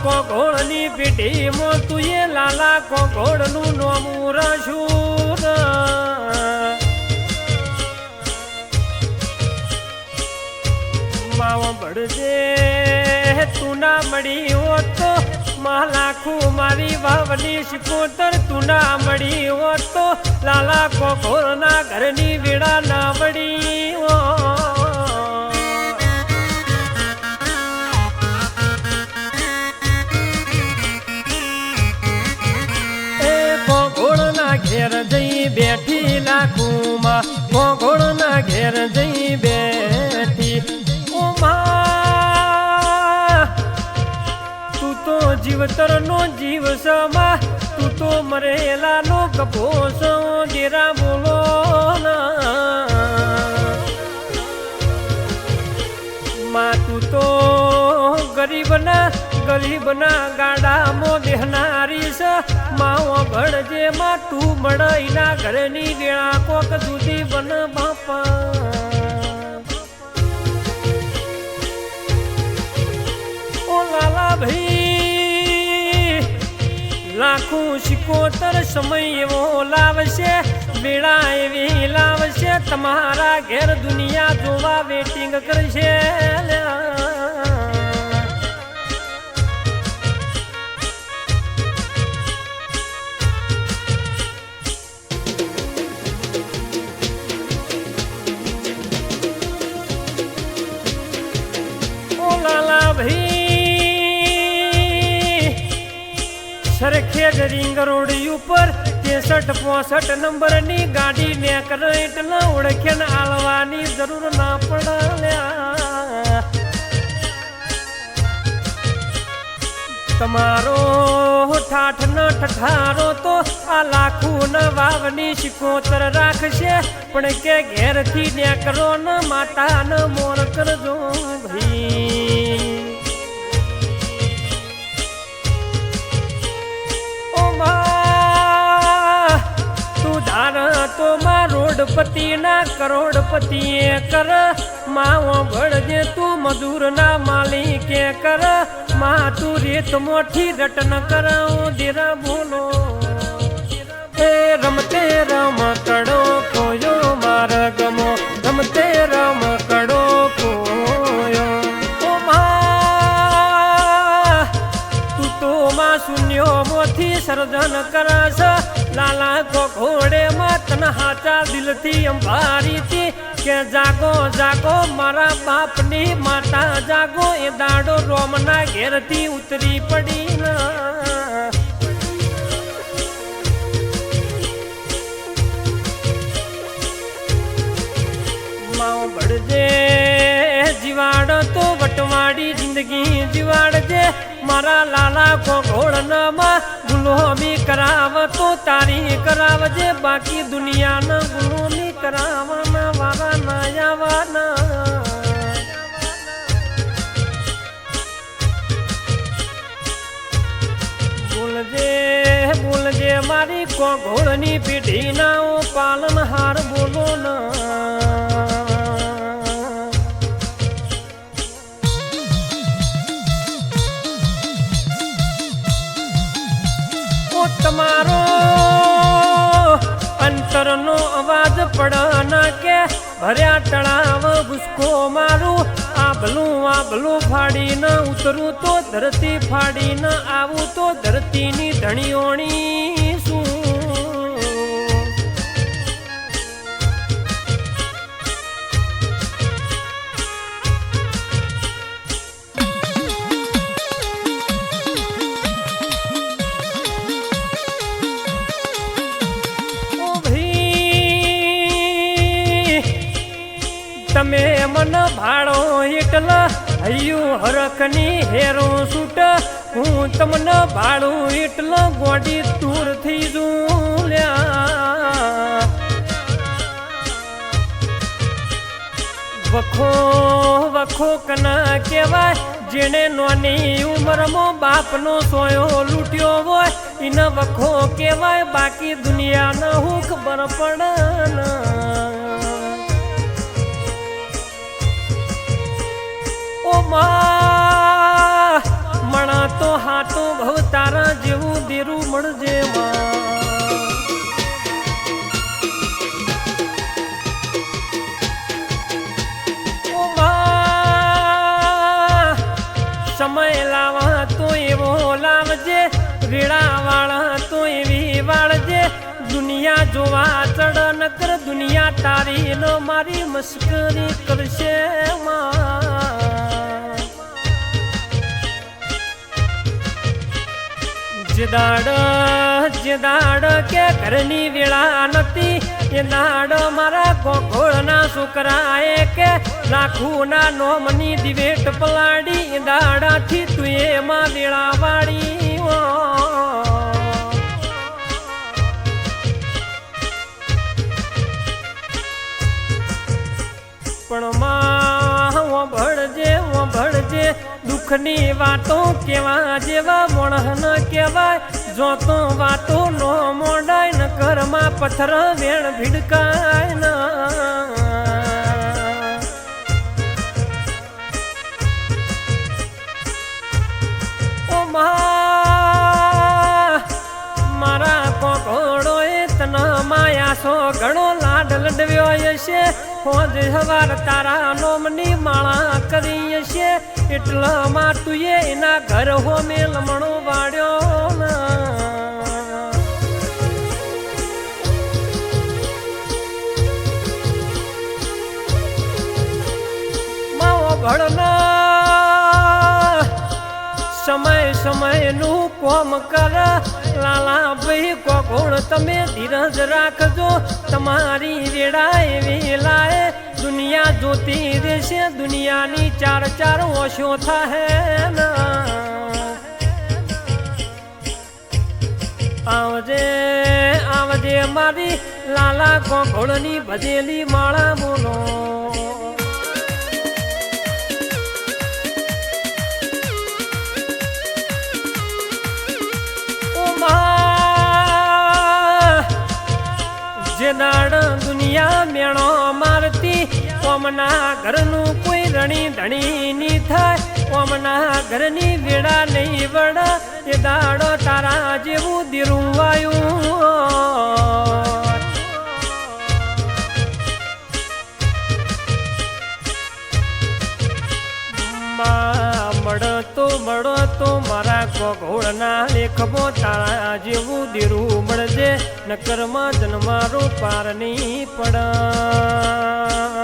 કોગોળની પેઢીમાં તું એ લાલા કોગોળનું નોમું રાશું માવો બળજે તું ના મળી હોત તો લાખું મારી વાવની શિકોતર તું ના મળી હોત તો લાલા કોગોળના ઘરની વેળા ના વળી ઘેર જઈ બેઠી લાખુમાં કોગોળના ઘેર જઈ બેઠી તું તો જીવતરનો જીવ સમા તું તો મરેલાનો કપો સો દેરા બોલો માં તું તો ગરીબના ગાડામાં બેહનારી છે માવો ભણજે માં તું મળઈના ઘરની વેળા કોક સુધી બન બાપા ઓ લાલા ભાઈ લાખું શિકોતર સમય એવો લાવશે વેળા એવી લાવશે તમારા ઘેર દુનિયા જોવા વેટિંગ કરશે સરખેજ રિંગ રોડ ઉપર 63-65 નંબરની ગાડી ને કરે એટલે ઓળખે આલવાની જરૂર ના પડ્યા તમારો ઠાઠ ન ઠઠારો તો આ લાખું ન વાવની શિકોતર રાખશે પણ કે ઘેરથી ને કરો ન માતા ન મોર કરજો ભાઈ તો માં રોડપતિ ના કરોડપતિ કર માવો ભળજે તું મજૂર ના માલિકે કર માં તું રેત મોઠી રટન કર દેરા બોલો એ રમતે રમ કડો કોયો માર ગમો રમતે રમ કડો કોયો ઓ માં તું તો માં શૂન્યો મોથી સર્જન કરશ લાલા કોગોળે માં તને હાચા દિલથી અંબારી હતી કે જાગો જાગો મારા બાપની માતા જાગો એ દાડો રોમના ઘેરથી ઉતરી પડી માઓ બળજે જીવાડ તો વટવાડી જિંદગી જીવાડજે મારા લાલા કોગોળનામાં ગુલામી કરાવ તો તારી કરાવજે બાકી દુનિયાના ગુલામી કરાવવાના વારા ના આવવાના બોલજે મારી કોગોળની પેઢીના પાલનહાર બોલો ના તમારો અંતરનો અવાજ પડના કે ભર્યા તળાવ ભૂસકો મારું આભલું ફાડીને ઉતરું તો ધરતી ફાડીને આવું તો ધરતીની ધણીઓણી શું તમે મન ભાડો એટલા હૈયું હરખની હેરો સૂટ હું તમને ભાડું એટલા ગોડી દૂર થઈ લ્યા વખો કના કહેવાય જેને નાની ઉંમરમાં બાપનો સોયો લૂટ્યો હોય એને વખો કહેવાય બાકી દુનિયાના હું ખબર પડે મણા તો હાથ ભવ તારા જેવું દેરું મળજે સમય લાવા તો એવો લાવજે વેળા વાળા તો એવી વાળજે દુનિયા જોવા ચડ નકર દુનિયા તારી ન મારી મસ્કરી કરશે જે દાડ કે ઘરની વેળા નથી એ દાડ મારા ગોખોળના છોકરાએ કે લાખું ના નોમની દિવેટ પલાડી એ દાડાથી તું એમાં વેળા વાળી પણ માં ભળજે દુઃખની વાતો કેવા જેવા મોણહ ન કહેવાય જો તો વાતો નો મોડાય ન ઘરમાં પથ્થર વેણ ભીડકાય ન ઓ મારા કોકડો એ તન માયાસો ઘણો લાડ લડવ્યો હશે હોજ હવાર તારા નોમની માળા કરી હશે એટલામાં તું એના ઘર હો મેલમણો વાળ્યો માવો ભળના સમય નું કોમ કર લાલા ભાઈ કોણ તમે ધીરજ રાખજો તમારી વેળા એવી લાય દુનિયા જોતી રહેશે દુનિયાની ચાર ઓશો થાય આવજે મારી લાલા કોકોળની ભજેલી માળા બોલો જે દાડ દુનિયા મેણો મારતી ઓમના ઘરનું કોઈ રણી ધણી ની થાય ઓમના ઘરની વેળા નહીં વડા એ દાડો તારા જેવું દીરું વાયું મળો તો મારા કોઘોળના લેખબો તારા જેવું દીરું મળજે નકરમાં જન્મારો પાર નહીં પડ